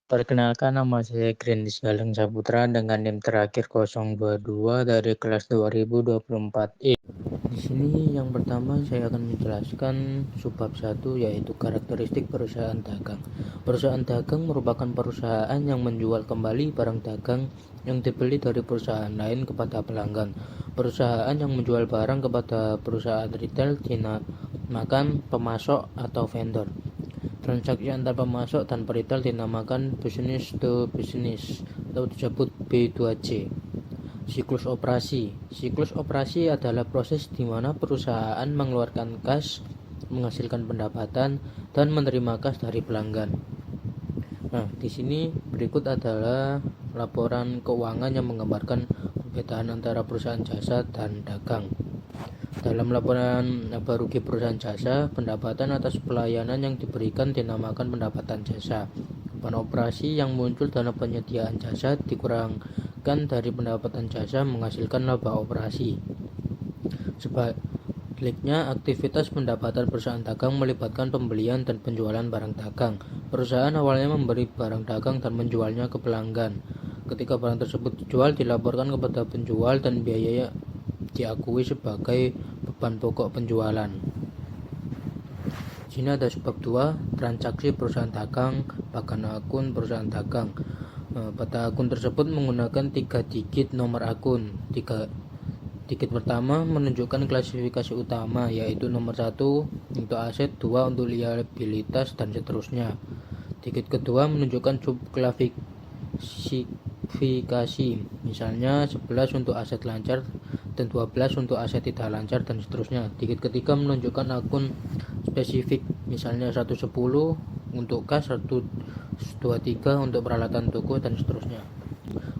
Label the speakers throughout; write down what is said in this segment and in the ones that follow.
Speaker 1: Perkenalkan, nama saya Grandis Galeng Saputra dengan NIM terakhir 022 dari kelas 2024E. Di sini yang pertama saya akan menjelaskan subbab 1, yaitu karakteristik perusahaan dagang. Perusahaan dagang merupakan perusahaan yang menjual kembali barang dagang yang dibeli dari perusahaan lain kepada pelanggan. Perusahaan yang menjual barang kepada perusahaan retail dinamakan pemasok atau vendor. Transaksi antar pemasok dan peritel dinamakan business to business atau disebut B2C. Siklus operasi. Siklus operasi adalah proses di mana perusahaan mengeluarkan kas, menghasilkan pendapatan, dan menerima kas dari pelanggan. Nah, di sini berikut adalah laporan keuangan yang menggambarkan perbedaan antara perusahaan jasa dan dagang. Dalam laporan laba rugi perusahaan jasa, pendapatan atas pelayanan yang diberikan dinamakan pendapatan jasa. Beban operasi yang muncul dalam penyediaan jasa dikurangkan dari pendapatan jasa menghasilkan laba operasi. Sebaliknya, aktivitas pendapatan perusahaan dagang melibatkan pembelian dan penjualan barang dagang. Perusahaan awalnya memberi barang dagang dan menjualnya ke pelanggan. Ketika barang tersebut dijual, dilaporkan kepada penjual dan biaya diakui sebagai beban pokok penjualan. Sini ada subbab 2, transaksi perusahaan dagang, bagan akun perusahaan dagang. Pada akun tersebut menggunakan 3 digit nomor akun. 3 digit pertama menunjukkan klasifikasi utama, yaitu nomor 1 untuk aset, 2 untuk liabilitas, dan seterusnya. Digit kedua menunjukkan subklasifikasi, misalnya 11 untuk aset lancar dan 12 untuk aset tidak lancar, dan seterusnya. Digit ketiga menunjukkan akun spesifik, misalnya 110 untuk kas, 123 untuk peralatan toko, dan seterusnya.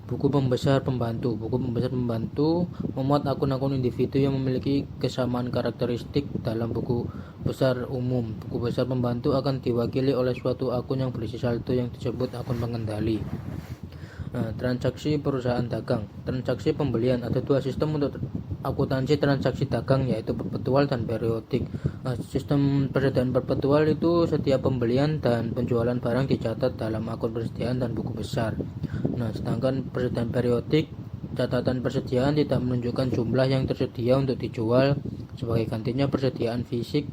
Speaker 1: Buku pembesar pembantu. Buku pembesar pembantu memuat akun-akun individu yang memiliki kesamaan karakteristik dalam buku besar umum. Buku besar pembantu akan diwakili oleh suatu akun yang berisi saldo yang disebut akun pengendali. Transaksi perusahaan dagang. Transaksi pembelian. Ada 2 sistem untuk akuntansi transaksi dagang, yaitu perpetual dan periodik. Sistem persediaan perpetual itu setiap pembelian dan penjualan barang dicatat dalam akun persediaan dan buku besar. Sedangkan persediaan periodik, catatan persediaan tidak menunjukkan jumlah yang tersedia untuk dijual. Sebagai gantinya, persediaan fisik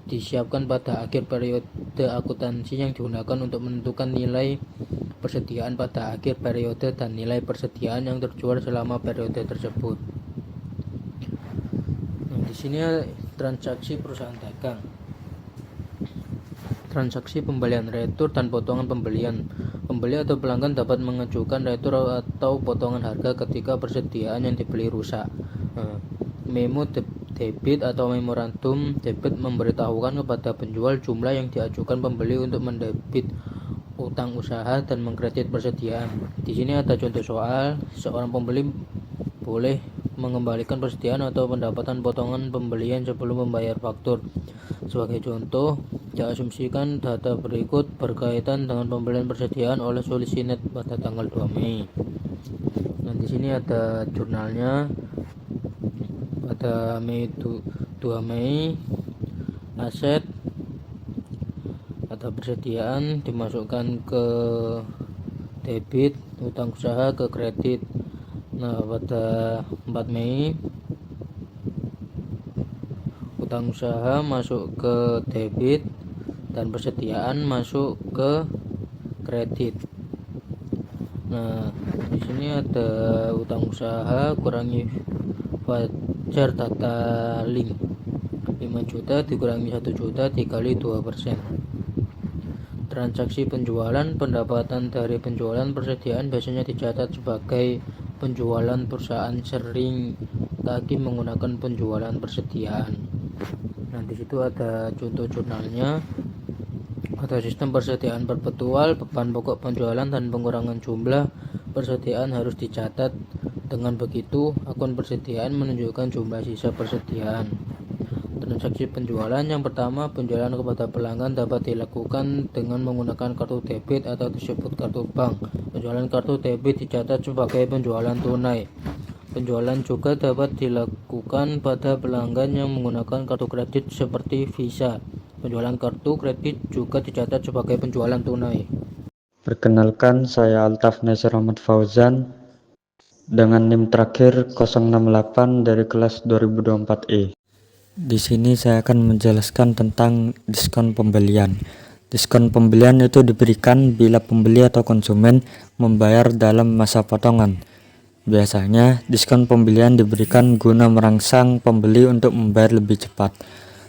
Speaker 1: disiapkan pada akhir periode akuntansi yang digunakan untuk menentukan nilai persediaan pada akhir periode dan nilai persediaan yang terjual selama periode tersebut. Di sini transaksi perusahaan dagang. Transaksi pembelian, retur dan potongan pembelian. Pembeli atau pelanggan dapat mengajukan retur atau potongan harga ketika persediaan yang dibeli rusak. Memo debit atau memorandum debit memberitahukan kepada penjual jumlah yang diajukan pembeli untuk mendebit utang usaha dan mengkredit persediaan. Di sini ada contoh soal. Seorang pembeli boleh mengembalikan persediaan atau pendapatan potongan pembelian sebelum membayar faktur. Sebagai contoh, diasumsikan data berikut berkaitan dengan pembelian persediaan oleh Solisinet pada tanggal 2 Mei. Di sini ada jurnalnya pada 2 Mei. Aset atau persediaan dimasukkan ke debit, utang usaha ke kredit. Pada 4 Mei utang usaha masuk ke debit dan persediaan masuk ke kredit. Di sini ada utang usaha kurangi wajar data link, 5 juta dikurangi 1 juta dikali 2%. Transaksi penjualan. Pendapatan dari penjualan persediaan biasanya dicatat sebagai penjualan perusahaan sering lagi menggunakan penjualan persediaan. Di situ ada contoh jurnalnya. Ada sistem persediaan perpetual, beban pokok penjualan dan pengurangan jumlah persediaan harus dicatat. Dengan begitu, akun persediaan menunjukkan jumlah sisa persediaan. Transaksi penjualan. Yang pertama, penjualan kepada pelanggan dapat dilakukan dengan menggunakan kartu debit atau disebut kartu bank. Penjualan kartu debit dicatat sebagai penjualan tunai. Penjualan juga dapat dilakukan pada pelanggan yang menggunakan kartu kredit seperti Visa. Penjualan kartu kredit juga dicatat sebagai penjualan tunai.
Speaker 2: Perkenalkan, saya Altaf Nasir Ahmad Fauzan dengan NIM terakhir 068 dari kelas 2024E. Di sini saya akan menjelaskan tentang diskon pembelian. Diskon pembelian itu diberikan bila pembeli atau konsumen membayar dalam masa potongan. Biasanya, diskon pembelian diberikan guna merangsang pembeli untuk membayar lebih cepat.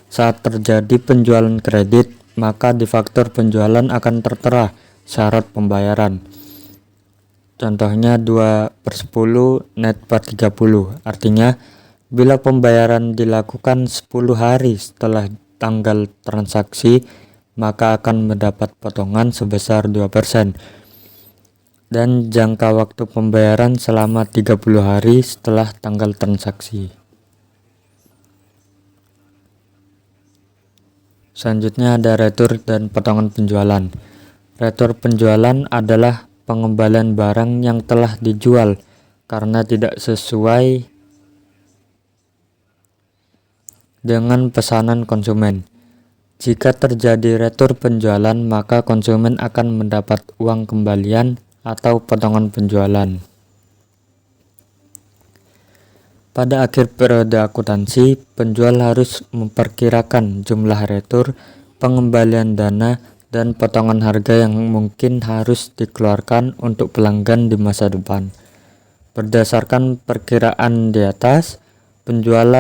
Speaker 2: Saat terjadi penjualan kredit, maka di faktur penjualan akan tertera syarat pembayaran. Contohnya 2/10 net per 30. Artinya, bila pembayaran dilakukan 10 hari setelah tanggal transaksi, maka akan mendapat potongan sebesar 2%. Dan jangka waktu pembayaran selama 30 hari setelah tanggal transaksi. Selanjutnya ada retur dan potongan penjualan. Retur penjualan adalah pengembalian barang yang telah dijual karena tidak sesuai dengan pesanan konsumen. Jika terjadi retur penjualan, maka konsumen akan mendapat uang kembalian atau potongan penjualan. Pada akhir periode akuntansi, penjual harus memperkirakan jumlah retur, pengembalian dana, dan potongan harga yang mungkin harus dikeluarkan untuk pelanggan di masa depan. Berdasarkan perkiraan di atas, penjual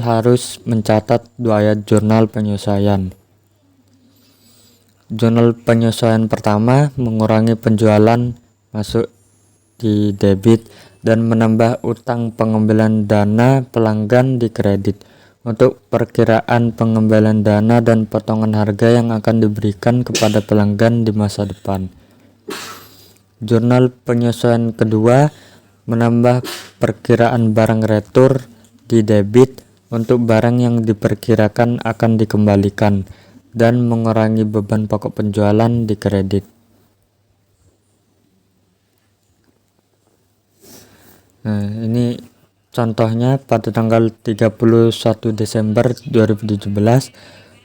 Speaker 2: harus mencatat 2 ayat jurnal penyesuaian. Jurnal penyesuaian pertama mengurangi penjualan masuk di debit dan menambah utang pengembalian dana pelanggan di kredit untuk perkiraan pengembalian dana dan potongan harga yang akan diberikan kepada pelanggan di masa depan. Jurnal penyesuaian kedua menambah perkiraan barang retur di debit untuk barang yang diperkirakan akan dikembalikan dan mengurangi beban pokok penjualan di kredit. Nah, ini contohnya pada tanggal 31 Desember 2017,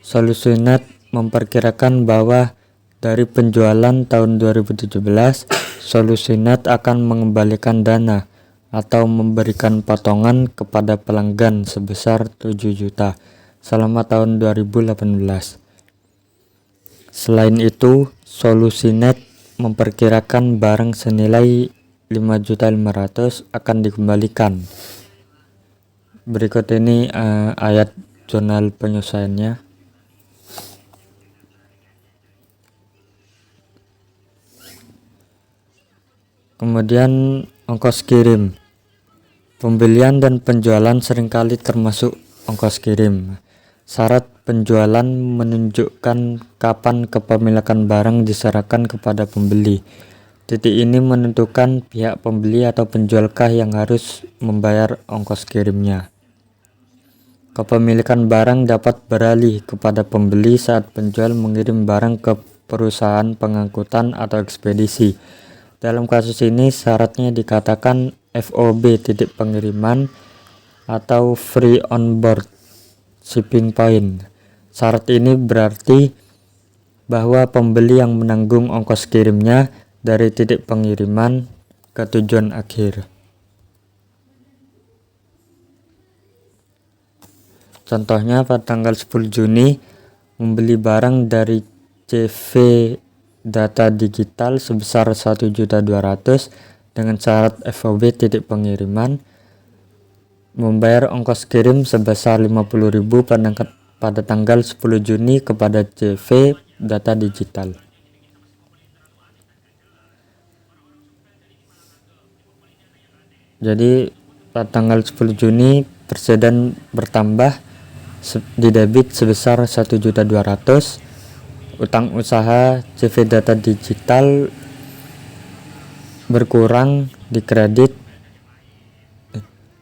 Speaker 2: Solusinet memperkirakan bahwa dari penjualan tahun 2017, Solusinet akan mengembalikan dana atau memberikan potongan kepada pelanggan sebesar 7 juta selama tahun 2018. Selain itu, Solusinet memperkirakan barang senilai 5.500.000 akan dikembalikan. Berikut ini ayat jurnal penyesuaiannya. Kemudian ongkos kirim. Pembelian dan penjualan seringkali termasuk ongkos kirim. Syarat penjualan menunjukkan kapan kepemilikan barang diserahkan kepada pembeli. Titik ini menentukan pihak pembeli atau penjualkah yang harus membayar ongkos kirimnya. Kepemilikan barang dapat beralih kepada pembeli saat penjual mengirim barang ke perusahaan pengangkutan atau ekspedisi. Dalam kasus ini syaratnya dikatakan FOB titik pengiriman atau Free on Board Shipping Point. Syarat ini berarti bahwa pembeli yang menanggung ongkos kirimnya dari titik pengiriman ke tujuan akhir. Contohnya pada tanggal 10 Juni membeli barang dari CV Data Digital sebesar 1.200.000 dengan syarat FOB titik pengiriman, membayar ongkos kirim sebesar 50.000 pada tanggal 10 Juni kepada CV Data Digital. Jadi pada tanggal 10 Juni persediaan bertambah di debit sebesar 1.200.000, utang usaha CV Data Digital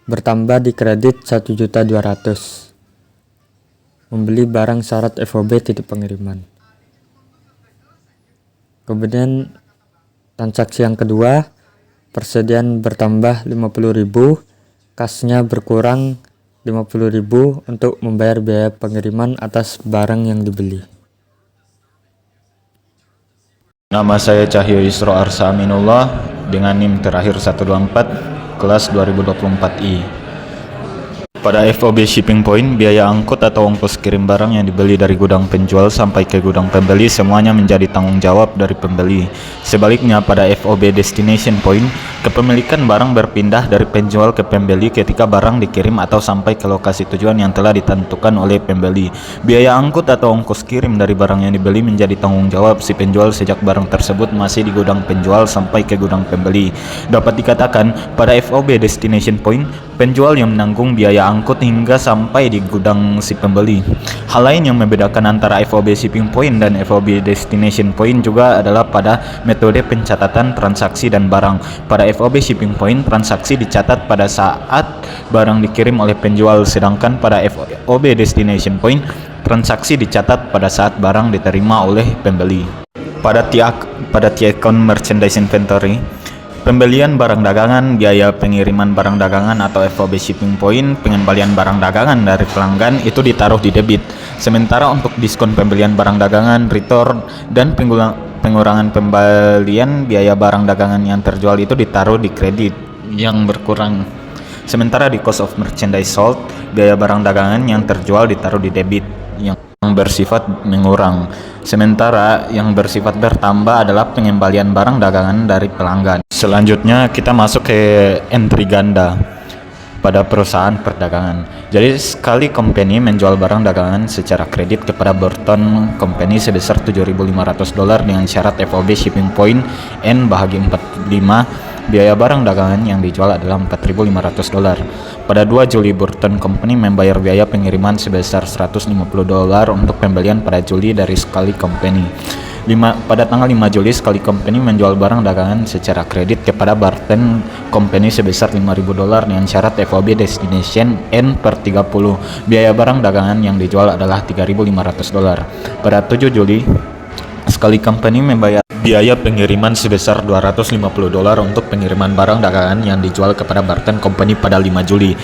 Speaker 2: bertambah di kredit 1.200.000. Membeli barang syarat FOB titik pengiriman. Kemudian transaksi yang kedua, persediaan bertambah 50.000, kasnya berkurang 50.000 untuk membayar biaya pengiriman atas barang yang dibeli.
Speaker 3: Nama saya Cahyo Yusro Arsa Aminullah dengan NIM terakhir 124 kelas 2024I. Pada FOB Shipping Point, biaya angkut atau ongkos kirim barang yang dibeli dari gudang penjual sampai ke gudang pembeli semuanya menjadi tanggung jawab dari pembeli. Sebaliknya, pada FOB Destination Point, kepemilikan barang berpindah dari penjual ke pembeli ketika barang dikirim atau sampai ke lokasi tujuan yang telah ditentukan oleh pembeli. Biaya angkut atau ongkos kirim dari barang yang dibeli menjadi tanggung jawab si penjual sejak barang tersebut masih di gudang penjual sampai ke gudang pembeli. Dapat dikatakan, pada FOB Destination Point, penjual yang menanggung biaya angkut hingga sampai di gudang si pembeli. Hal lain yang membedakan antara FOB Shipping Point dan FOB Destination Point juga adalah pada metode pencatatan transaksi dan barang. Pada FOB Shipping Point, transaksi dicatat pada saat barang dikirim oleh penjual, sedangkan pada FOB Destination Point, transaksi dicatat pada saat barang diterima oleh pembeli. Pada T-account merchandise inventory, pembelian barang dagangan, biaya pengiriman barang dagangan atau FOB Shipping Point, pengembalian barang dagangan dari pelanggan itu ditaruh di debit. Sementara untuk diskon pembelian barang dagangan, return, dan pengurangan pembelian biaya barang dagangan yang terjual itu ditaruh di kredit yang berkurang. Sementara di cost of merchandise sold, biaya barang dagangan yang terjual ditaruh di debit yang bersifat mengurang. Sementara yang bersifat bertambah adalah pengembalian barang dagangan dari pelanggan. Selanjutnya kita masuk ke entry ganda pada perusahaan perdagangan. Jadi sekali company menjual barang dagangan secara kredit kepada Burton Company sebesar $7.500 dengan syarat FOB Shipping Point N bahagi 45, biaya barang dagangan yang dijual adalah $4.500. Pada 2 Juli Burton Company membayar biaya pengiriman sebesar $150 untuk pembelian pada Juli dari sekali company. Pada tanggal 5 Juli, sekali company menjual barang dagangan secara kredit kepada Burton Company sebesar $5.000 dengan syarat FOB Destination N/30. Biaya barang dagangan yang dijual adalah $3.500. Pada 7 Juli, sekali company membayar biaya pengiriman sebesar $250 untuk pengiriman barang dagangan yang dijual kepada Burton Company pada 5 Juli.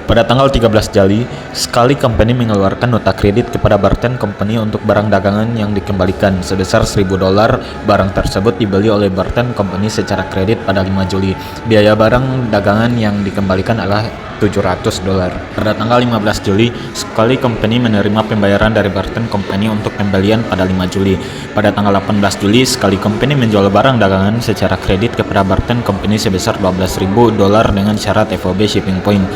Speaker 3: Pada tanggal 13 Juli, sekali company mengeluarkan nota kredit kepada Burton Company untuk barang dagangan yang dikembalikan sebesar $1.000. Barang tersebut dibeli oleh Burton Company secara kredit pada 5 Juli. Biaya barang dagangan yang dikembalikan adalah $700. Pada tanggal 15 Juli, sekali company menerima pembayaran dari Burton Company untuk pembelian pada 5 Juli. Pada tanggal 18 Juli, sekali company menjual barang dagangan secara kredit kepada Burton Company sebesar $12.000 dengan syarat FOB Shipping Point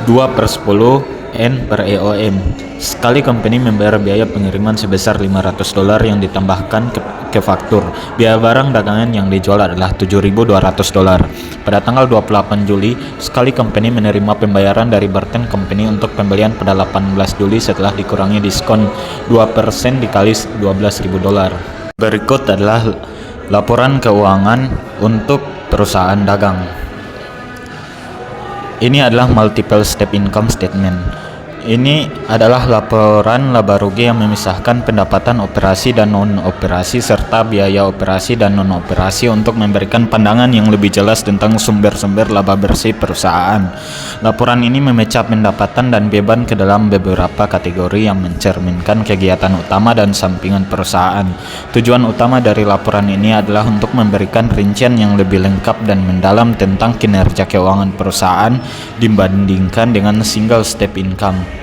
Speaker 3: 2/10 N/EOM. Sekali company membayar biaya pengiriman sebesar $500 yang ditambahkan ke faktur. Biaya barang dagangan yang dijual adalah $7.200. Pada tanggal 28 Juli, sekali company menerima pembayaran dari Burton Company untuk pembelian pada 18 Juli setelah dikurangi diskon 2% dikali $12.000. Berikut adalah laporan keuangan untuk perusahaan dagang. Ini adalah multiple step income statement. Ini adalah laporan laba rugi yang memisahkan pendapatan operasi dan non-operasi serta biaya operasi dan non-operasi untuk memberikan pandangan yang lebih jelas tentang sumber-sumber laba bersih perusahaan. Laporan ini memecah pendapatan dan beban ke dalam beberapa kategori yang mencerminkan kegiatan utama dan sampingan perusahaan. Tujuan utama dari laporan ini adalah untuk memberikan rincian yang lebih lengkap dan mendalam tentang kinerja keuangan perusahaan dibandingkan dengan single step income.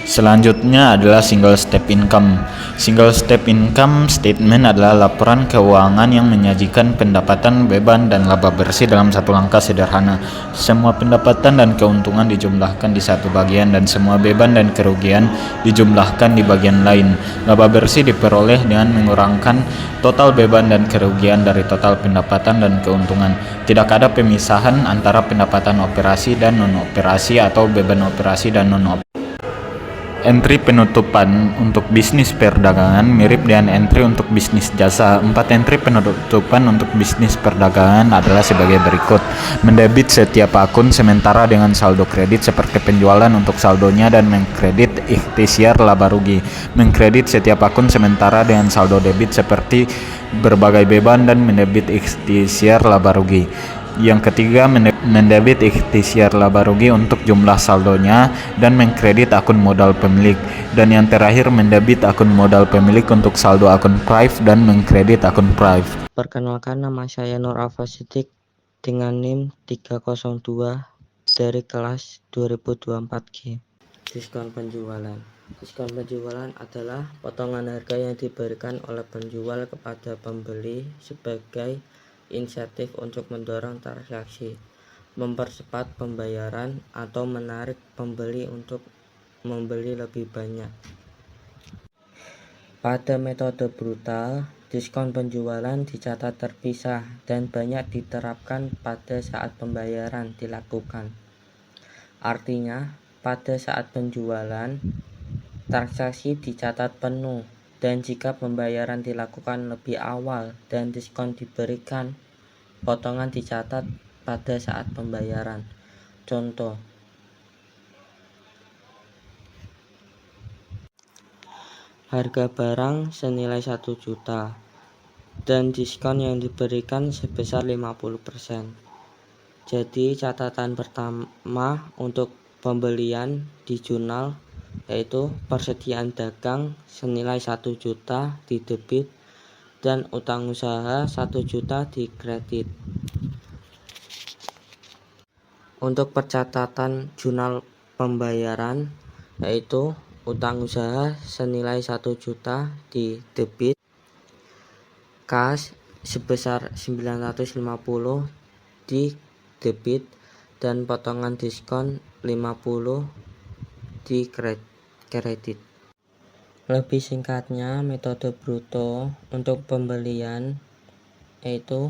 Speaker 3: Selanjutnya adalah single step income. Single step income statement adalah laporan keuangan yang menyajikan pendapatan, beban, dan laba bersih dalam satu langkah sederhana. Semua pendapatan dan keuntungan dijumlahkan di satu bagian dan semua beban dan kerugian dijumlahkan di bagian lain. Laba bersih diperoleh dengan mengurangkan total beban dan kerugian dari total pendapatan dan keuntungan. Tidak ada pemisahan antara pendapatan operasi dan non-operasi atau beban operasi dan non-operasi. Entry penutupan untuk bisnis perdagangan mirip dengan entry untuk bisnis jasa. 4 entry penutupan untuk bisnis perdagangan adalah sebagai berikut. Mendebit setiap akun sementara dengan saldo kredit seperti penjualan untuk saldonya dan mengkredit ikhtiar laba rugi. Mengkredit setiap akun sementara dengan saldo debit seperti berbagai beban dan mendebit ikhtiar laba rugi. Yang ketiga, mendebit ikhtiar laba rugi untuk jumlah saldonya dan mengkredit akun modal pemilik. Dan yang terakhir, mendebit akun modal pemilik untuk saldo akun Prive dan mengkredit akun Prive.
Speaker 4: Perkenalkan, nama saya Nur Alfa Siddiq dengan NIM 302 dari kelas 2024G. Diskon penjualan. Diskon penjualan adalah potongan harga yang diberikan oleh penjual kepada pembeli sebagai insentif untuk mendorong transaksi, mempercepat pembayaran, atau menarik pembeli untuk membeli lebih banyak. Pada metode brutal, diskon penjualan dicatat terpisah dan banyak diterapkan pada saat pembayaran dilakukan. Artinya, pada saat penjualan, transaksi dicatat penuh, dan jika pembayaran dilakukan lebih awal dan diskon diberikan, potongan dicatat pada saat pembayaran. Contoh, harga barang senilai 1 juta dan diskon yang diberikan sebesar 50%. Jadi catatan pertama untuk pembelian di jurnal yaitu persediaan dagang senilai 1 juta di debit dan utang usaha 1 juta di kredit. Untuk percatatan jurnal pembayaran yaitu utang usaha senilai 1 juta di debit, kas sebesar 950 di debit, dan potongan diskon 50 di kredit. Lebih singkatnya, metode bruto untuk pembelian yaitu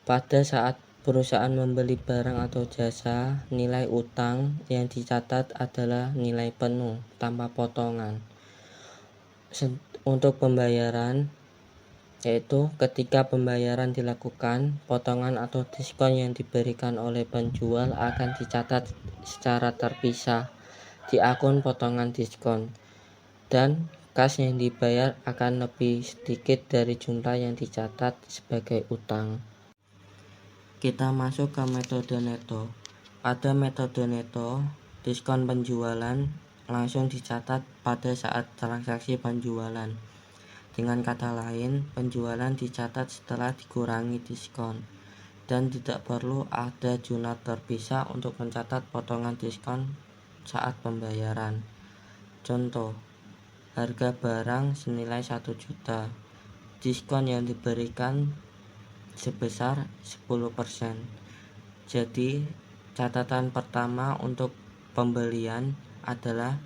Speaker 4: pada saat perusahaan membeli barang atau jasa, nilai utang yang dicatat adalah nilai penuh tanpa potongan. Untuk pembayaran yaitu ketika pembayaran dilakukan, potongan atau diskon yang diberikan oleh penjual akan dicatat secara terpisah di akun potongan diskon, dan kas yang dibayar akan lebih sedikit dari jumlah yang dicatat sebagai utang. Kita masuk ke metode neto. Pada metode neto, diskon penjualan langsung dicatat pada saat transaksi penjualan. Dengan kata lain, penjualan dicatat setelah dikurangi diskon, dan tidak perlu ada jurnal terpisah untuk mencatat potongan diskon saat pembayaran. Contoh, harga barang senilai 1 juta, diskon yang diberikan sebesar 10%. Jadi, catatan pertama untuk pembelian adalah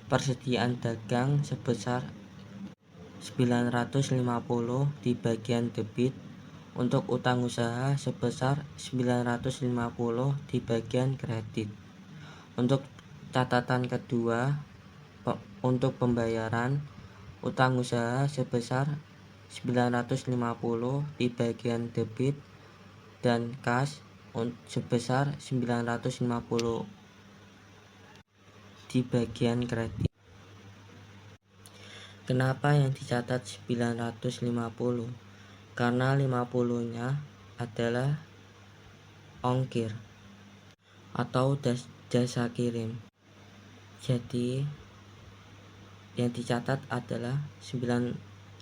Speaker 4: persediaan dagang sebesar 950 di bagian debit, untuk utang usaha sebesar 950 di bagian kredit. Untuk catatan kedua, untuk pembayaran, utang usaha sebesar 950 di bagian debit dan kas sebesar 950 di bagian kredit. Kenapa yang dicatat 950? Karena 50-nya adalah ongkir atau jasa kirim. Jadi yang dicatat adalah 950.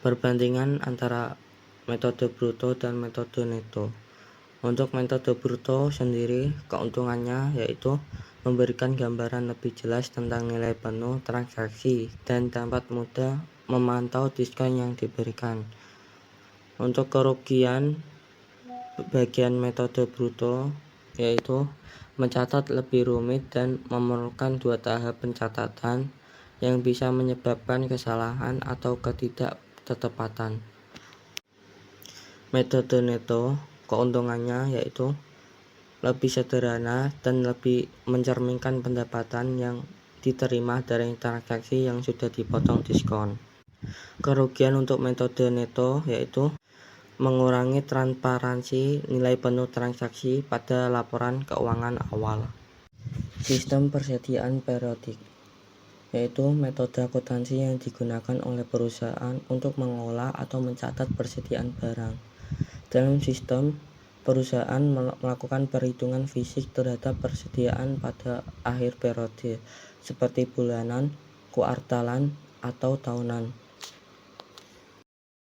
Speaker 4: Perbandingan antara metode bruto dan metode neto. Untuk metode bruto sendiri, keuntungannya yaitu memberikan gambaran lebih jelas tentang nilai penuh transaksi dan dapat mudah memantau diskon yang diberikan. Untuk kerugian bagian metode bruto yaitu mencatat lebih rumit dan memerlukan 2 tahap pencatatan yang bisa menyebabkan kesalahan atau ketidaktetapatan. Metode neto, keuntungannya yaitu lebih sederhana dan lebih mencerminkan pendapatan yang diterima dari transaksi yang sudah dipotong diskon. Kerugian untuk metode neto yaitu mengurangi transparansi nilai penuh transaksi pada laporan keuangan awal. Sistem persediaan periodik yaitu metode akuntansi yang digunakan oleh perusahaan untuk mengolah atau mencatat persediaan barang. Dalam sistem Perusahaan melakukan perhitungan fisik terhadap persediaan pada akhir periode, seperti bulanan, kuartalan, atau tahunan.